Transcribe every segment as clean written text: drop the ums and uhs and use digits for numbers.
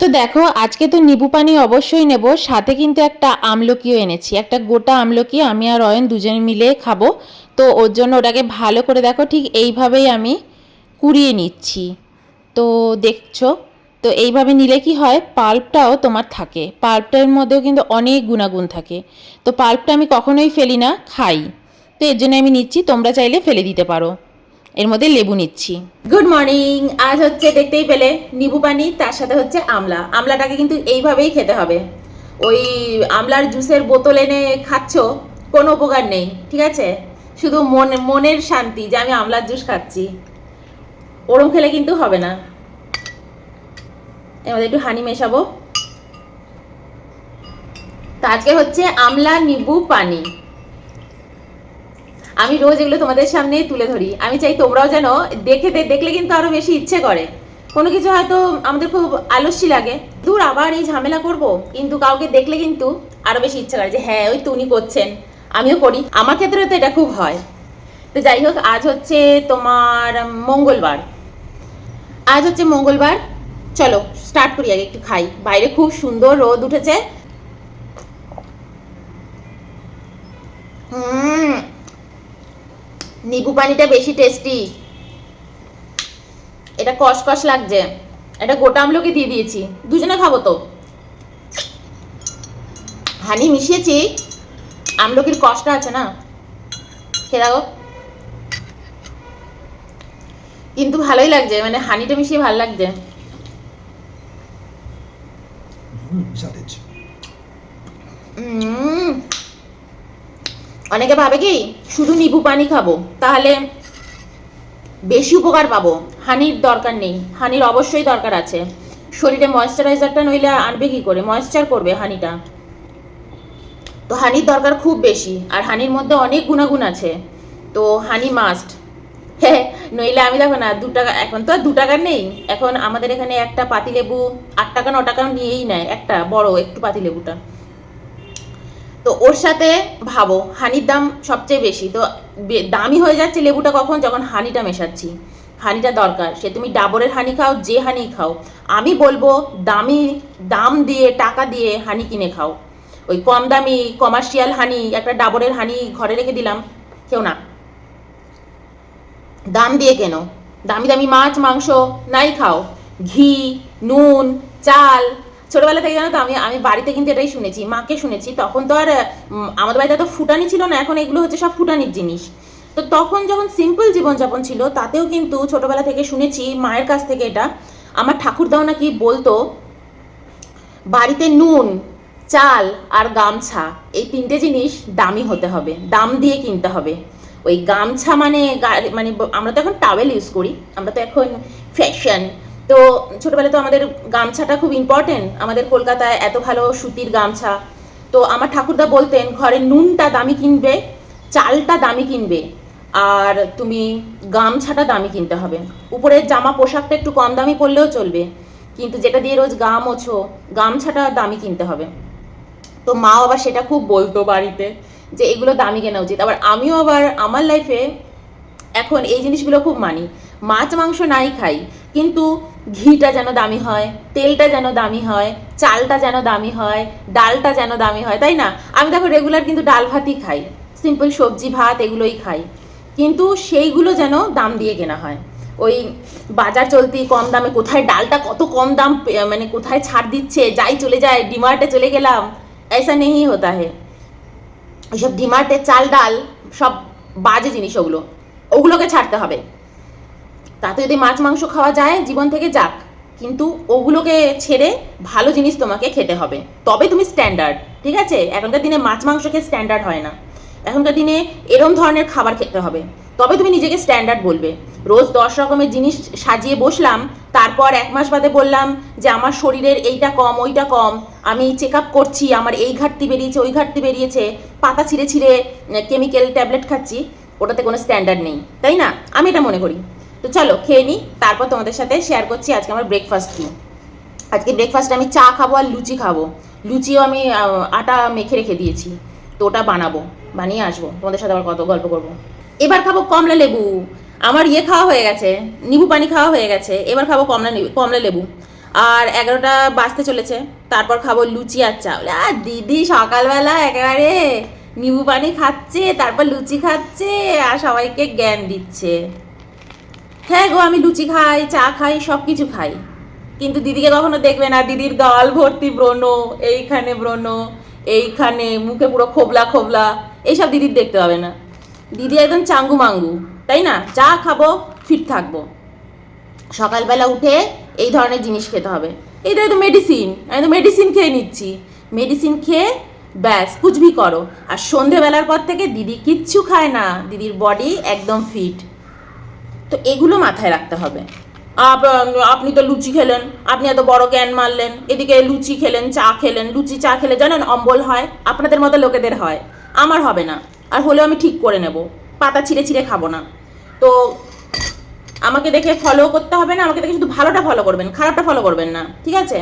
তো দেখো আজকে তো নিবু পানি অবশ্যই নেব, সাথে কিন্তু একটা আমলকিও এনেছি, একটা গোটা আমলকি আমি আর অয়ন দুজনে মিলে খাবো। তো ওর জন্য ওটাকে ভালো করে দেখো ঠিক এইভাবেই আমি কুড়িয়ে নিচ্ছি। তো দেখছো, তো এইভাবে নিলে কি হয়, পাল্পটাও তোমার থাকে, পাল্পটার মধ্যেও কিন্তু অনেক গুণাগুণ থাকে। তো পাল্পটা আমি কখনোই ফেলি না, খাই। তো এর জন্য আমি নিচ্ছি, তোমরা চাইলে ফেলে দিতে পারো। এর মধ্যে লেবু নিচ্ছি। Good morning. আজ হচ্ছে দেখতেই পেলে নিবু পানি, তার সাথে হচ্ছে আমলা। আমলাটাকে কিন্তু এইভাবেই খেতে হবে। ওই আমলার জুসের বোতল এনে খাচ্ছ, কোনো উপকার নেই, ঠিক আছে? শুধু মনের শান্তি যে আমি আমলার জুস খাচ্ছি, ওরম খেলে কিন্তু হবে না। এর মধ্যে একটু হানি মেশাবো। তো আজকে হচ্ছে আমলা নিবু পানি। আমি রোজ এগুলো তোমাদের সামনে তুলে ধরি, আমি চাই তোমরাও যেন দেখলে কিন্তু আরো বেশি ইচ্ছে করে। কোনো কিছু হয়তো আমাদের খুব আলস্যি লাগে, দূর আবার এই ঝামেলা করব, কিন্তু কাউকে দেখলে কিন্তু আরো বেশি ইচ্ছে করে যে হ্যাঁ ওই তো উনি করছেন, আমিও করি। আমার ক্ষেত্রে তো এটা খুব হয়। তো যাই হোক, আজ হচ্ছে তোমার মঙ্গলবার। আজ হচ্ছে মঙ্গলবার। চলো স্টার্ট করি, আগে একটু খাই। বাইরে খুব সুন্দর রোদ উঠেছে। নিবু পানিটা বেশি টেস্টি, এটা কষকষ লাগছে। এটা গোটা আমলকি দিয়ে দিয়েছি, দুজনে খাবো তো। হানি মিশিয়েছি, আমলকির কষটা আছে না, খেয়ে দেখো। কিন্তু ভালোই লাগছে, মানে হানিটা মিশিয়ে ভালো লাগছে। অনেকে ভাবে কি শুধু নিবু পানি খাবো তাহলে বেশি উপকার পাবো, হানির দরকার নেই। হানির অবশ্যই দরকার আছে। শরীরে ময়েশ্চারাইজারটা নইলে আনবে কি করে, ময়েশ্চার করবে হানিটা। তো হানির দরকার খুব বেশি, আর হানির মধ্যে অনেক গুণাগুণ আছে। তো হানি মাস্ট। হ্যাঁ, নইলে আমি দেখো না 2 টাকা, এখন তো আর 2 টাকার নেই। এখন আমাদের এখানে একটা পাতিলেবু 8 টাকা 9 টাকা নিয়েই নেয়, একটা বড় একটু পাতিলেবুটা। তো ওর সাথে ভাবো হানির দাম সবচেয়ে বেশি। তো দামি হয়ে যাচ্ছে লেবুটা কখন, যখন হানিটা মেশাচ্ছি। হানিটা দরকার, সে তুমি ডাবরের হানি খাও, যে হানি খাও। আমি বলবো দাম দিয়ে টাকা দিয়ে হানি কিনে খাও। ওই কম দামি কমার্শিয়াল হানি, একটা ডাবরের হানি ঘরে রেখে দিলাম, কেউ না, দাম দিয়ে কেনো। দামি দামি মাছ মাংস নাই খাও, ঘি, নুন, চাল। ছোটবেলা থেকে জানো তো, আমি আমি বাড়িতে কিন্তু এটাই শুনেছি, মাকে শুনেছি। তখন তো আর আমাদের বাড়িতে তো ফুটানি ছিল না, এখন এগুলো হচ্ছে সব ফুটানির জিনিস। তো তখন যখন সিম্পল জীবনযাপন ছিল, তাতেও কিন্তু ছোটবেলা থেকে শুনেছি মায়ের কাছ থেকে এটা। আমার ঠাকুরদাও নাকি বলতো, বাড়িতে নুন, চাল আর গামছা, এই 3টে জিনিস দামি হতে হবে, দাম দিয়ে কিনতে হবে। ওই গামছা মানে মানে আমরা তো এখন টাওয়েল ইউজ করি, আমরা তো এখন ফ্যাশন। তো ছোটবেলায় তো আমাদের গামছাটা খুব ইম্পর্টেন্ট, আমাদের কলকাতায় এত ভালো সুতির গামছা। তো আমার ঠাকুরদা বলতেন ঘরে নুনটা দামি কিনবে, চালটা দামি কিনবে, আর তুমি গামছাটা দামি কিনতে হবে। উপরের জামা পোশাকটা একটু কম দামি পরলেও চলবে, কিন্তু যেটা দিয়ে রোজ গা মোছো, গামছাটা দামি কিনতে হবে। তো মাও আবার সেটা খুব বলতো বাড়িতে, যে এগুলো দামি কেনা উচিত। আবার আমিও আবার আমার লাইফে এখন এই জিনিসগুলো খুব মানি। মাছ মাংস নাই খাই, কিন্তু ঘিটা যেন দামি হয়, তেলটা যেন দামি হয়, চালটা যেন দামি হয়, ডালটা যেন দামি হয়, তাই না? আমি দেখো রেগুলার কিন্তু ডাল ভাতই খাই, সিম্পল সবজি ভাত এগুলোই খাই, কিন্তু সেইগুলো যেন দাম দিয়ে কেনা হয়। ওই বাজার চলতি কম দামে, কোথায় ডালটা কত কম দাম, মানে কোথায় ছাড় দিচ্ছে, যাই চলে যায়, ডিমার্টে চলে গেলাম, ऐसा नहीं होता है। এইসব ডিমার্টে চাল ডাল সব বাজে জিনিস, ওগুলোকে ছাড়তে হবে। তাতে যদি মাছ মাংস খাওয়া যায় জীবন থেকে যাক, কিন্তু ওগুলোকে ছেড়ে ভালো জিনিস তোমাকে খেতে হবে, তবে তুমি স্ট্যান্ডার্ড। ঠিক আছে? এখনকার দিনে মাছ মাংস খেয়ে স্ট্যান্ডার্ড হয় না, এখনকার দিনে এরম ধরনের খাবার খেতে হবে, তবে তুমি নিজেকে স্ট্যান্ডার্ড বলবে। রোজ 10 রকমের জিনিস সাজিয়ে বসলাম, তারপর 1 মাস বাদে বললাম যে আমার শরীরের এইটা কম ওইটা কম, আমি চেক আপ করছি, আমার এই ঘাটতি বেরিয়েছে ওই ঘাটতি বেরিয়েছে, পাতা ছিঁড়ে ছিঁড়ে কেমিক্যাল ট্যাবলেট খাচ্ছি, ওটাতে কোনো স্ট্যান্ডার্ড নেই, তাই না? আমি এটা মনে করি। তো চলো খেয়ে নিই, তারপর তোমাদের সাথে শেয়ার করছি আজকে আমার ব্রেকফাস্ট কী। আজকে ব্রেকফাস্টে আমি চা খাবো আর লুচি খাবো। লুচিও আমি আটা মেখে রেখে দিয়েছি, তো ওটা বানাবো, বানিয়ে আসবো, তোমাদের সাথে আবার কত গল্প করবো। এবার খাবো কমলা লেবু। আমার খাওয়া হয়ে গেছে, নিবু পানি খাওয়া হয়ে গেছে, এবার খাবো কমলা লেবু। আর 11টা বাজতে চলেছে, তারপর খাবো লুচি আর চাউল। আর দিদি সকালবেলা একেবারে নিবু পানি খাচ্ছে, তারপর লুচি খাচ্ছে আর সবাইকে জ্ঞান দিচ্ছে। হ্যাঁ গো, আমি লুচি খাই, চা খাই, সব কিছু খাই, কিন্তু দিদিকে কখনো দেখবে না। দিদির গাল ভর্তি ব্রণ, এইখানে ব্রণ, এইখানে মুখে পুরো খোবলা খোবলা, এইসব দিদির দেখতে হবে না। দিদি একদম চাঙ্গু মাঙ্গু, তাই না? চা খাবো, ফিট থাকবো। সকালবেলা উঠে এই ধরনের জিনিস খেতে হবে। এইটা তো মেডিসিন, আমি তো মেডিসিন খেয়ে নিচ্ছি। মেডিসিন খেয়ে ব্যাস কুচবি করো। আর সন্ধেবেলার পর থেকে দিদি কিচ্ছু খায় না, দিদির বডি একদম ফিট। তো এগুলো মাথায় রাখতে হবে। আপনি তো লুচি খেলেন, আপনি এত বড় জ্ঞান মারলেন, এদিকে লুচি খেলেন, চা খেলেন। লুচি চা খেলে জানেন অম্বল হয়, আপনাদের মতো লোকেদের হয়, আমার হবে না। আর হলেও আমি ঠিক করে নেব, পাতা ছিঁড়ে ছিঁড়ে খাবো না। তো আমাকে দেখে ফলো করতে হবে না, আমাকে দেখে শুধু ভালোটা ফলো করবেন, খারাপটা ফলো করবেন না, ঠিক আছে?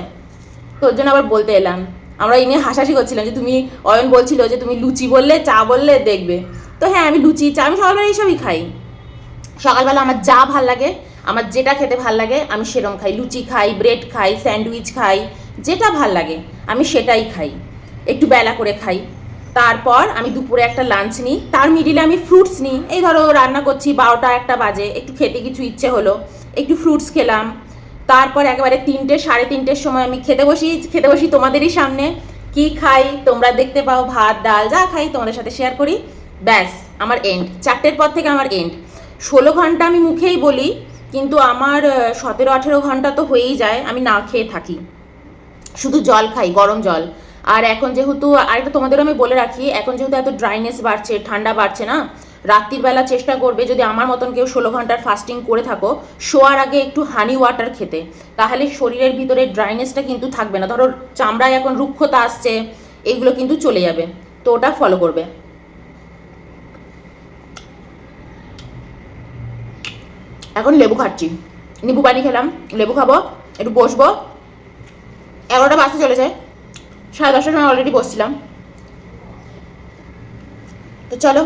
তো ওর জন্য আবার বলতে এলাম। আমরা এই নিয়ে হাসাহাসি করছিলাম যে তুমি, অয়ন বলছিল যে তুমি লুচি বললে, চা বললে দেখবে। তো হ্যাঁ, আমি লুচি চা আমি সকালবেলা এইসবই খাই। সকালবেলা আমার যা ভাল লাগে, আমার যেটা খেতে ভাল লাগে আমি সেরকম খাই। লুচি খাই, ব্রেড খাই, স্যান্ডউইচ খাই, যেটা ভাল লাগে আমি সেটাই খাই। একটু বেলা করে খাই। তারপর আমি দুপুরে একটা লাঞ্চ নিই, তার মিডিলে আমি ফ্রুটস নিই। এই ধরো রান্না করছি 12টা 1টা বাজে, একটু খেতে কিছু ইচ্ছে হলো, একটু ফ্রুটস খেলাম। তারপর একেবারে 3টে 3:30-র সময় আমি খেতে বসি তোমাদেরই সামনে। কি খাই তোমরা দেখতে পাও, ভাত ডাল যা খাই তোমাদের সাথে শেয়ার করি। ব্যাস আমার এন্ড। 4টের পর থেকে আমার এন্ড। 16 ঘন্টা আমি মুখেই বলি, কিন্তু আমার 17-18 ঘন্টা তো হয়েই যায় আমি না খেয়ে থাকি, শুধু জল খাই, গরম জল। আর এখন যেহেতু, আরেকটা তোমাদেরও আমি বলে রাখি, এখন যেহেতু এত ড্রাইনেস বাড়ছে, ঠান্ডা বাড়ছে না, রাত্রির বেলা চেষ্টা করবে, যদি আমার মতন কেউ 16 ঘন্টার ফাস্টিং করে থাকো, শোয়ার আগে একটু হানি ওয়াটার খেতে। তাহলে শরীরের ভিতরে ড্রাইনেসটা কিন্তু থাকবে না। ধরো চামড়ায় এখন রুক্ষতা আসছে, এইগুলো কিন্তু চলে যাবে। তো ওটা ফলো করবে। এখন লেবু খাচ্ছি, নিবু পানি খেলাম, লেবু খাবো, একটু বসবো। 11টা বাজতে চলেছে, 10:30টার সময় অলরেডি বসছিলাম। তো চলো,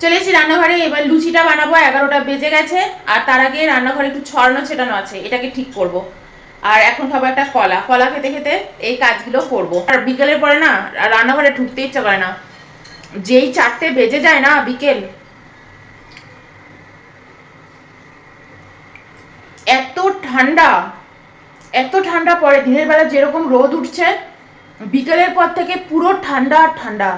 চলে এসেছি রান্নাঘরে। এবার লুচিটা বানাবো, 11টা বেজে গেছে। আর তার আগে রান্নাঘরে একটু ছড়ানো ছেটানো আছে, এটাকে ঠিক করব। আর এখন খাবো একটা কলা। কলা খেতে খেতে এই কাজগুলো করব। আর বিকেলের পরে না রান্নাঘরে ঢুকতে ইচ্ছা করে না, যেই 4টে বেজে যায় না বিকেল, এত ঠান্ডা, এত ঠান্ডা পড়ে। দিনের বেলা যেরকম রোদ উঠছে, বিকেলের পর থেকে পুরো ঠান্ডা ঠান্ডা,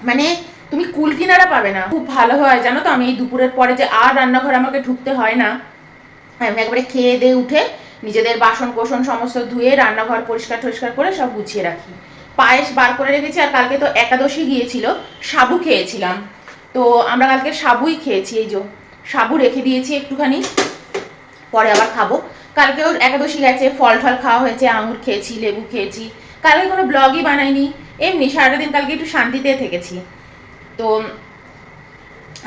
মানে তুমি কুল কিনারা পাবে না। খুব ভালো হয় জানো তো, আমি এই দুপুরের পরে যে আর রান্নাঘরে আমাকে ঢুকতে হয় না। আমি একবারে খেয়ে দিয়ে উঠে নিজেদের বাসন কোসন সমস্ত ধুয়ে রান্নাঘর পরিষ্কার টরিষ্কার করে সব গুছিয়ে রাখি। পায়েস বার করে রেখেছি। আর কালকে তো একাদশী গিয়েছিল, সাবু খেয়েছিলাম। তো আমরা কালকে সাবুই খেয়েছি। এই যে সাবু রেখে দিয়েছি একটুখানি, পরে আবার খাবো। কালকেও একাদশী গেছে, ফল টল খাওয়া হয়েছে, আঙুর খেয়েছি, লেবু খেয়েছি। কালকে কোনো ব্লগই বানাইনি, এমনি সারাটা দিন কালকে একটু শান্তিতে থেকেছি। তো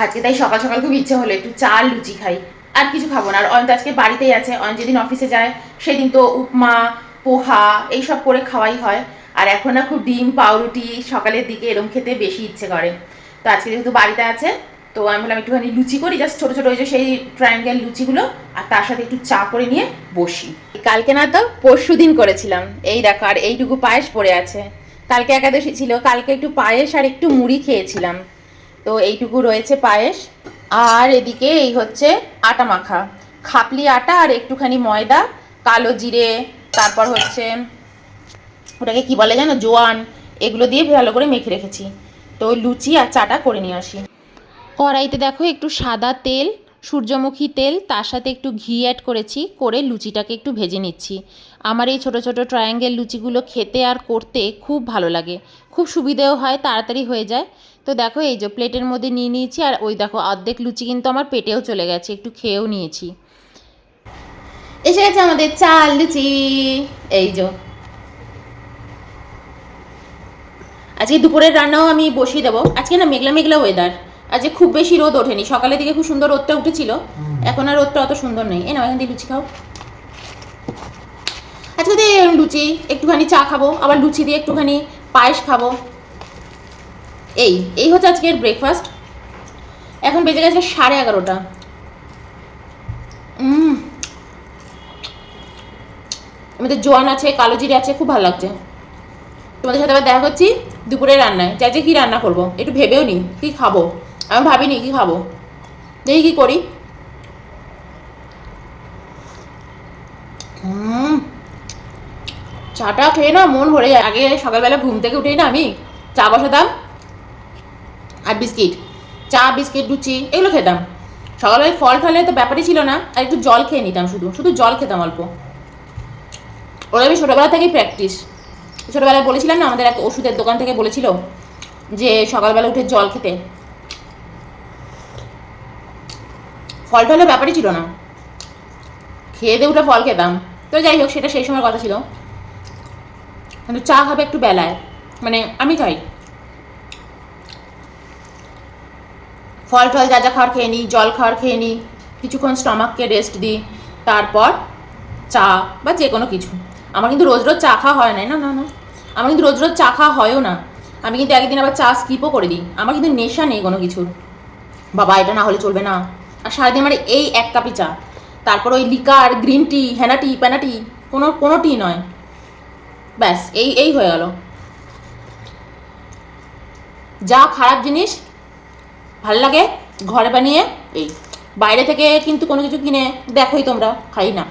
আজকে তাই সকাল সকাল খুব ইচ্ছে হলো একটু চা লুচি খাই, আর কিছু খাবো না। আর অয়ন তো আজকে বাড়িতেই আছে, অয়ন যেদিন অফিসে যায় সেদিন তো উপমা পোহা এইসব করে খাওয়াই হয়। আর এখন না খুব ডিম পাউরুটি সকালের দিকে এরম খেতে বেশি ইচ্ছে করে। তো আজকে যেহেতু বাড়িতে আছে, তো আমি বললাম একটুখানি লুচি করি, জাস্ট ছোটো ছোটো ওই যে সেই ট্রায়াঙ্গেল লুচিগুলো, আর তার সাথে একটু চা করে নিয়ে বসি। কালকে না তো পরশু দিন করেছিলাম, এই দেখো। আর এইটুকু পায়েস পড়ে আছে, কালকে একাদশী ছিল, কালকে একটু পায়েস আর একটু মুড়ি খেয়েছিলাম। তো এইটুকু রয়েছে পায়েস। আর এদিকে এই হচ্ছে আটা মাখা, খাপলি আটা আর একটুখানি ময়দা, কালো জিরে, তারপর হচ্ছে ওটাকে কি বলে জানো, জোয়ান, এগুলো দিয়ে ভালো করে মেখে রেখেছি। তো লুচি আর চাটা করে নিয়ে আসি। কড়াইতে দেখো একটু সাদা তেল, সূর্যমুখী তেল, তার সাথে একটু ঘি অ্যাড করেছি, করে লুচিটাকে একটু ভেজে নিচ্ছি। আমার এই ছোটো ছোটো ট্রায়াঙ্গেল লুচিগুলো খেতে আর করতে খুব ভালো লাগে, খুব সুবিধেও হয়, তাড়াতাড়ি হয়ে যায়। তো দেখো এই যে প্লেটের মধ্যে নিয়ে নিয়েছি। আর ওই দেখো অর্ধেক লুচি কিন্তু আমার পেটেও চলে গেছে, একটু খেয়েও নিয়েছি। এসে গেছে আমাদের চাল লুচি। এই যে আজকে দুপুরের রান্নাও আমি বসিয়ে দেবো। আজকে না মেঘলা মেঘলা ওয়েদার, আজকে খুব বেশি রোদ ওঠেনি। সকালের দিকে খুব সুন্দর রোদটা উঠেছিল, এখন আর রোদটা অত সুন্দর নেই। এ না, এখান থেকে লুচি খাও। আজকে দিয়ে লুচি, একটুখানি চা খাবো, আবার লুচি দিয়ে একটুখানি পায়েস খাবো। এই এই হচ্ছে আজকের ব্রেকফাস্ট। এখন বেজে গেছে 11:30। আমাদের জোয়ান আছে, কালো জিরে আছে, খুব ভালো লাগছে। তোমাদের সাথে আবার দেখা করছি দুপুরে রান্নায়। চাইছে কি রান্না করবো একটু ভেবেও নি কি খাবো, আমি ভাবিনি কি খাবো, দেখি কি করি। চাটা খেয়ে না মন ভরে যায়। আগে সকালবেলা ঘুম থেকে উঠেই না আমি চা বসাতাম আর বিস্কিট, চা বিস্কিট লুচি এগুলো খেতাম। সকালবেলায় ফল খেলে তো ব্যাপারই ছিল না, আর একটু জল খেয়ে নিতাম, শুধু শুধু জল খেতাম অল্প। ওরা আমি ছোটোবেলা থেকেই প্র্যাকটিস। ছোটোবেলায় বলেছিলাম না, আমাদের এক ওষুধের দোকান থেকে বলেছিল যে সকালবেলা উঠে জল খেতে। ফল টলের ব্যাপারই ছিল না, খেয়ে দিয়ে উঠে ফল খেতাম। তো যাই হোক, সেটা সেই সময়ের কথা ছিল। কিন্তু চা খাবে একটু বেলায়, মানে আমি খাই। ফল টল যা যা খাওয়ার খেয়ে নিই, জল খাওয়ার খেয়ে নিই, কিছুক্ষণ স্টমাককে রেস্ট দিই, তারপর চা বা যে কোনো কিছু। আমার কিন্তু রোজ রোজ চা খাওয়া হয় না, না না না, আমার কিন্তু রোজ রোজ চা খাওয়া হয়ও না। আমি কিন্তু একদিন আবার চা স্কিপও করে দিই। আমার কিন্তু নেশা নেই কোনো কিছুর, বাবা এটা না হলে চলবে না। আর সারাদিন আমার এই এক কাপই চা, তারপর ওই লিকার, গ্রিন টি, হেনা টি, প্যানা টি, কোনো টি নয়, ব্যাস এই হয়ে গেল। যা খারাপ জিনিস ভাল লাগে ঘরে বানিয়ে, এই বাইরে থেকে কিন্তু কোনো কিছু কিনে দেখোই তোমরা, খাই না।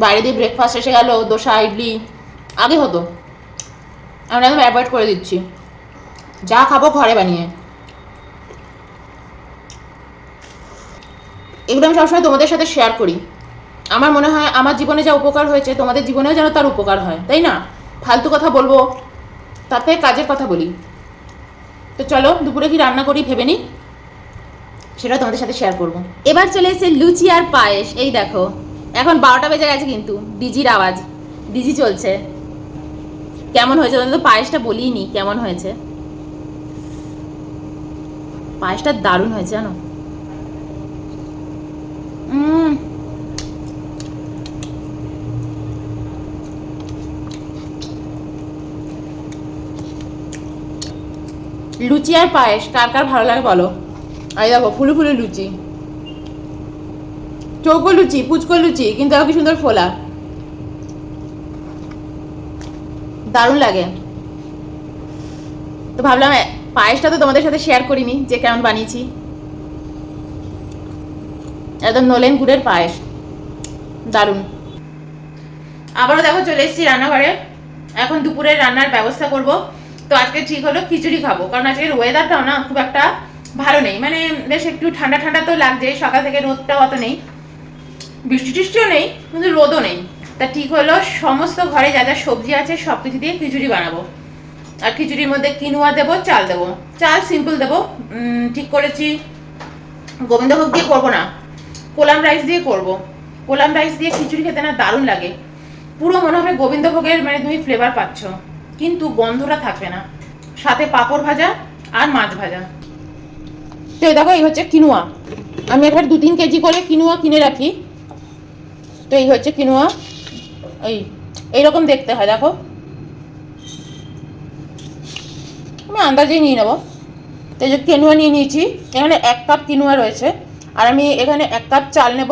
বাইরে দিয়ে ব্রেকফাস্ট এসে গেল, দোসা ইডলি আগে হতো, আমরা একদম অ্যাভয়েড করে দিচ্ছি। যা খাবো ঘরে বানিয়ে। এগুলো আমি সবসময় তোমাদের সাথে শেয়ার করি। আমার মনে হয় আমার জীবনে যা উপকার হয়েছে তোমাদের জীবনেও যেন তার উপকার হয়, তাই না? ফালতু কথা বলবো তাতে কাজের কথা বলি। তো চলো দুপুরে কি রান্না করি ভেবে নিই, সেটা তোমাদের সাথে শেয়ার করবো। এবার চলে এসেছে লুচি আর পায়েস। এই দেখো এখন 12টা বেজে গেছে, কিন্তু ডিজির আওয়াজ, ডিজি চলছে। কেমন হয়েছে তোমাদের তো পায়েসটা বলিনি কেমন হয়েছে। পায়েসটা দারুণ হয়েছে জানো। লুচি আর পায়েস কার কার ভালো লাগে বলো। এই দেখো ফুলে ফুলে লুচি, চৌকো লুচি, পুচকো লুচি, কিন্তু আর কি সুন্দর ফোলা, দারুণ লাগে। তো ভাবলাম পায়েসটা তো তোমাদের সাথে শেয়ার করিনি যে কেমন বানিয়েছি। একদম নলেন গুড়ের পায়েস, দারুণ। আবারও দেখো চলে এসেছি রান্নাঘরে, এখন দুপুরের রান্নার ব্যবস্থা করব। তো আজকে ঠিক হলো খিচুড়ি খাবো, কারণ আজকের ওয়েদারটাও না খুব একটা ভালো নেই, মানে বেশ একটু ঠান্ডা ঠান্ডা তো লাগছে, সকাল থেকে রোদটাও অত নেই, বৃষ্টি টিষ্টিও নেই, কিন্তু রোদও নেই। তা ঠিক হলো সমস্ত ঘরে যা যা সবজি আছে সব কিছু দিয়ে খিচুড়ি বানাবো। আর খিচুড়ির মধ্যে কিনুয়া দেবো, চাল দেবো, চাল সিম্পল দেবো। ঠিক করেছি গোবিন্দভোগ দিয়ে করবো না, কোলাম রাইস দিয়ে করব। কোলাম রাইস দিয়ে খিচুড়ি খেতে না দারুণ লাগে, পুরো মনে হবে গোবিন্দভোগের মানে তুমি ফ্লেভার পাচ্ছ, কিন্তু গন্ধটা থাকবে না। সাথে পাঁপড় ভাজা আর মাছ ভাজা। তো এই দেখো এই হচ্ছে কিনুয়া, আমি একবার 2-3 কেজি করে কিনুয়া কিনে রাখি। তো এই হচ্ছে কিনুয়া, এইরকম দেখতে হয় দেখো, আমি আন্দাজেই নিয়ে নেবো। তো এই যে কিনুয়া নিয়ে নিয়েছি, এখানে 1 কাপ কিনুয়া রয়েছে, আর আমি এখানে 1 কাপ চাল নেব,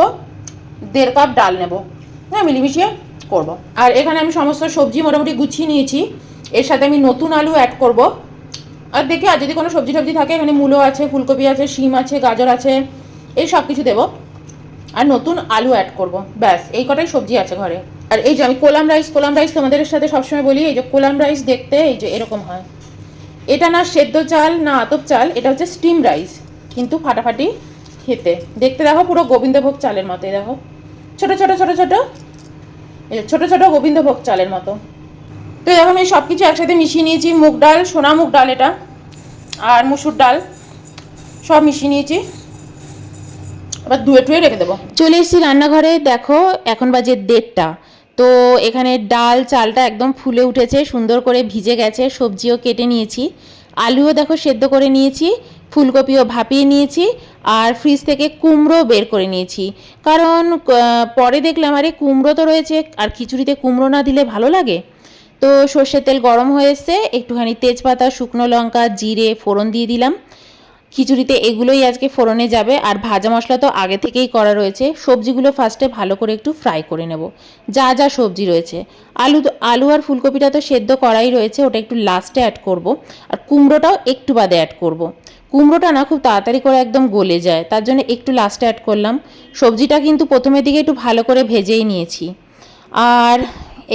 1.5 কাপ ডাল নেব, হ্যাঁ মিলিমিশিয়ে করব। আর এখানে আমি সমস্ত সবজি মোটামুটি গুছিয়ে নিয়েছি, এর সাথে আমি নতুন আলু অ্যাড করব। আর দেখি আর যদি কোনো সবজি টবজি থাকে, এখানে মূলো আছে, ফুলকপি আছে, শিম আছে, গাজর আছে, এই সব কিছু দেবো, আর নতুন আলু অ্যাড করব, ব্যাস এই কটাই সবজি আছে ঘরে। আর এই যে আমি কোলাম রাইস তোমাদের সাথে সবসময় বলি, এই যে কোলাম রাইস দেখতে এই যে এরকম হয়, এটা না সেদ্ধ চাল না আতপ চাল, এটা হচ্ছে স্টিম রাইস, কিন্তু ফাটাফাটি খেতে, দেখতে দেখো পুরো গোবিন্দভোগ চালের মতো, দেখো ছোট ছোট ছোট ছোট, এই যে ছোট ছোট গোবিন্দভোগ চালের মতো। তো দেখো আমি সব কিছু একসাথে মিশিয়ে নিয়েছি, মুগ ডাল, সোনা মুগ ডাল এটা, আর মুসুর ডাল সব মিশিয়ে নিয়েছি, এবার ধুয়ে টুয়ে রেখে দেবো। চলে এসেছি রান্নাঘরে, দেখো এখন বাজে 1:30। তো এখানে ডাল চালটা একদম ফুলে উঠেছে, সুন্দর করে ভিজে গেছে, সবজিও কেটে নিয়েছি, আলুও দেখো সেদ্ধ করে নিয়েছি, ফুলকপিও ভাপিয়ে নিয়েছি, আর ফ্রিজ থেকে কুমড়ো বের করে নিয়েছি, কারণ পরে দেখলাম আরে কুমড়ো তো রয়েছে, আর খিচুড়িতে কুমড়ো না দিলে ভালো লাগে। তো সর্ষের তেল গরম হয়ে এসছে, একটুখানি তেজপাতা, শুকনো লঙ্কা, জিরে ফোড়ন দিয়ে দিলাম, খিচুড়িতে এগুলোই আজকে ফোড়নে যাবে। আর ভাজা মশলা তো আগে থেকেই করা রয়েছে। সবজিগুলো ফার্স্টে ভালো করে একটু ফ্রাই করে নেব, যা যা সবজি রয়েছে। আলু আর ফুলকপিটা তো সেদ্ধ করাই রয়েছে, ওটা একটু লাস্টে অ্যাড করব। আর কুমড়োটাও একটু বাদে অ্যাড করব। কুমড়োটা না খুব তাড়াতাড়ি করে একদম গলে যায়, তার জন্য একটু লাস্টে অ্যাড করলাম। সবজিটা কিন্তু প্রথমের দিকে একটু ভালো করে ভেজেই নিয়েছি। আর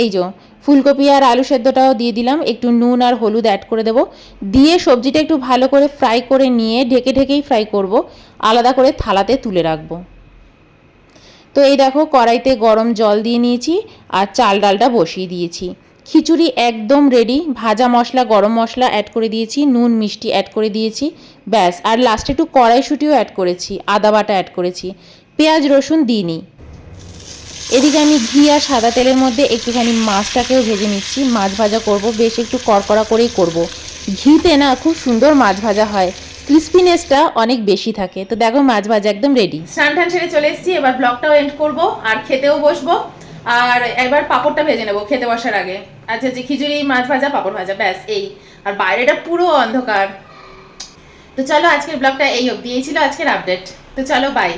এই যে ফুলকপি আর আলু সেদ্ধটাও দিয়ে দিলাম, একটু নুন আর হলুদ অ্যাড করে দেবো। দিয়ে সবজিটা একটু ভালো করে ফ্রাই করে নিয়ে ঢেকে ঢেকেই ফ্রাই করব, আলাদা করে থালাতে তুলে রাখবো। তো এই দেখো কড়াইতে গরম জল দিয়ে নিয়েছি আর চাল ডালটা বসিয়ে দিয়েছি। খিচুড়ি একদম রেডি। ভাজা মশলা গরম মশলা অ্যাড করে দিয়েছি, নুন মিষ্টি অ্যাড করে দিয়েছি, ব্যাস। আর লাস্টে একটু কড়াইশুঁটিও অ্যাড করেছি, আদা বাটা অ্যাড করেছি, পেঁয়াজ রসুন দিইনি। এদিকে আমি ঘি আর সাদা তেলের মধ্যে একটুখানি মাছটাকেও ভেজে নিচ্ছি। মাছ ভাজা করব, বেশ একটু কড়কড়া করেই করব। ঘিতে না খুব সুন্দর মাছ ভাজা হয়, ক্রিস্পিনেসটা অনেক বেশি থাকে। তো দেখো মাছ ভাজা একদম রেডি। স্নান টান সেরে চলে এসেছি, এবার ব্লগটাও এন্ড করব আর খেতেও বসবো। আর এবার পাঁপড়টা ভেজে নেবো খেতে বসার আগে। আচ্ছা যে খিচুড়ি মাছ ভাজা পাঁপড় ভাজা, ব্যাস এই। আর বাইরেটা পুরো অন্ধকার। তো চলো আজকের ব্লগটা এই অবধি, এই ছিল আজকের আপডেট। তো চলো বাই।